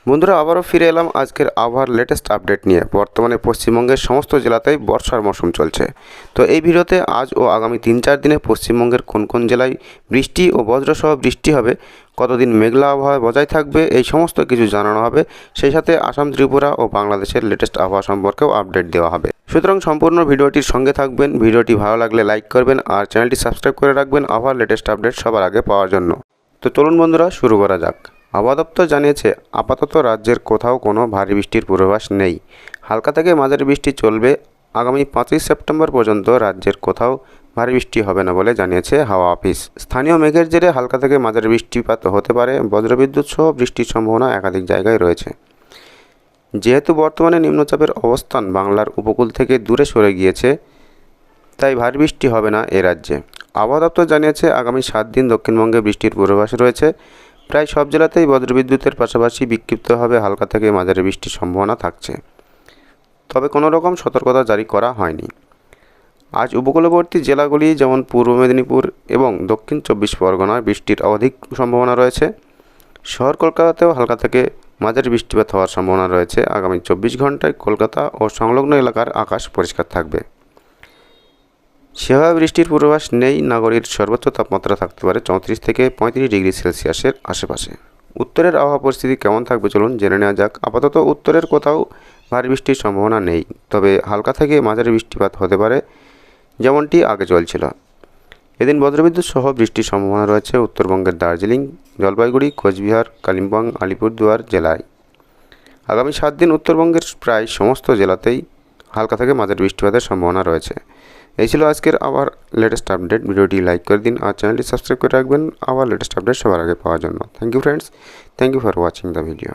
বন্ধুরা আবারও ফিরে এলাম আজকের আবহাওয়ার লেটেস্ট আপডেট নিয়ে। বর্তমানে পশ্চিমবঙ্গের সমস্ত জেলাতেই বর্ষার মৌসুম চলছে। তো এই ভিডিওতে আজ ও আগামী 3-4 দিনে পশ্চিমবঙ্গের কোন কোন জেলায় বৃষ্টি ও বজ্রসহ বৃষ্টি হবে, কতদিন মেঘলা আবহাওয়া বজায় থাকবে, এই সমস্ত কিছু জানানো হবে। সেই সাথে আসাম, ত্রিপুরা ও বাংলাদেশের লেটেস্ট আবহাওয়া সম্পর্কেও আপডেট দেওয়া হবে। সুতরাং সম্পূর্ণ ভিডিওটির সঙ্গে থাকবেন। ভিডিওটি ভালো লাগলে লাইক করবেন আর চ্যানেলটি সাবস্ক্রাইব করে রাখবেন আবহাওয়ার লেটেস্ট আপডেট সবার আগে পাওয়ার জন্য। তো চলুন বন্ধুরা শুরু করা যাক। আবহাওয়া দপ্তর জানিয়েছে আপাতত রাজ্যের কোথাও কোনো ভারী বৃষ্টির পূর্বাভাস নেই। হালকা থেকে মাঝারি বৃষ্টি চলবে। আগামী 5ই সেপ্টেম্বর পর্যন্ত রাজ্যের কোথাও ভারী বৃষ্টি হবে না বলে জানিয়েছে হাওয়া অফিস। স্থানীয় মেঘের জেরে হালকা থেকে মাঝারি বৃষ্টিপাত হতে পারে। বজ্রবিদ্যুৎ সহ বৃষ্টির সম্ভাবনা একাধিক জায়গায় রয়েছে। যেহেতু বর্তমানে নিম্নচাপের অবস্থান বাংলার উপকূল থেকে দূরে সরে গিয়েছে, তাই ভারী বৃষ্টি হবে না এ রাজ্যে। আবহাওয়া দপ্তর জানিয়েছে আগামী 7 দিন দক্ষিণবঙ্গে বৃষ্টির পূর্বাভাস রয়েছে। প্রায় সব জেলাতেই বজ্রবিদ্যুতের পাশাপাশি বিক্ষিপ্তভাবে হালকা থেকে মাঝারি বৃষ্টির সম্ভাবনা থাকছে, তবে কোনো রকম সতর্কতা জারি করা হয়নি। আজ উপকূলবর্তী জেলাগুলি যেমন পূর্ব মেদিনীপুর এবং দক্ষিণ 24 পরগনায় বৃষ্টির অধিক সম্ভাবনা রয়েছে। শহর কলকাতাতেও হালকা থেকে মাঝারি বৃষ্টিপাত হওয়ার সম্ভাবনা রয়েছে। আগামী 24 ঘন্টায় কলকাতা ও সংলগ্ন এলাকার আকাশ পরিষ্কার থাকবে। সেভাবে বৃষ্টির পূর্বাভাস নেই। নগরীর সর্বোচ্চ তাপমাত্রা থাকতে পারে 34 থেকে 35 ডিগ্রি সেলসিয়াসের আশেপাশে। উত্তরের আবহাওয়া পরিস্থিতি কেমন থাকবে চলুন জেনে নেওয়া যাক। আপাতত উত্তরের কোথাও ভারী বৃষ্টির সম্ভাবনা নেই, তবে হালকা থেকে মাঝারি বৃষ্টিপাত হতে পারে, যেমনটি আগে চলছিল। এদিন বজ্রবিদ্যুৎ সহ বৃষ্টির সম্ভাবনা রয়েছে উত্তরবঙ্গের দার্জিলিং, জলপাইগুড়ি, কোচবিহার, কালিম্পং, আলিপুরদুয়ার জেলায়। আগামী 7 দিন উত্তরবঙ্গের প্রায় সমস্ত জেলাতেই হালকা থেকে মাঝারি বৃষ্টিপাতের সম্ভাবনা রয়েছে। এই ছিল আজকের আবার লেটেস্ট আপডেট। ভিডিওটি লাইক করে দিন আর চ্যানেলটি সাবস্ক্রাইব করে রাখবেন আবার লেটেস্ট আপডেট সবার আগে পাওয়ার জন্য। Thank you friends, thank you for watching the video.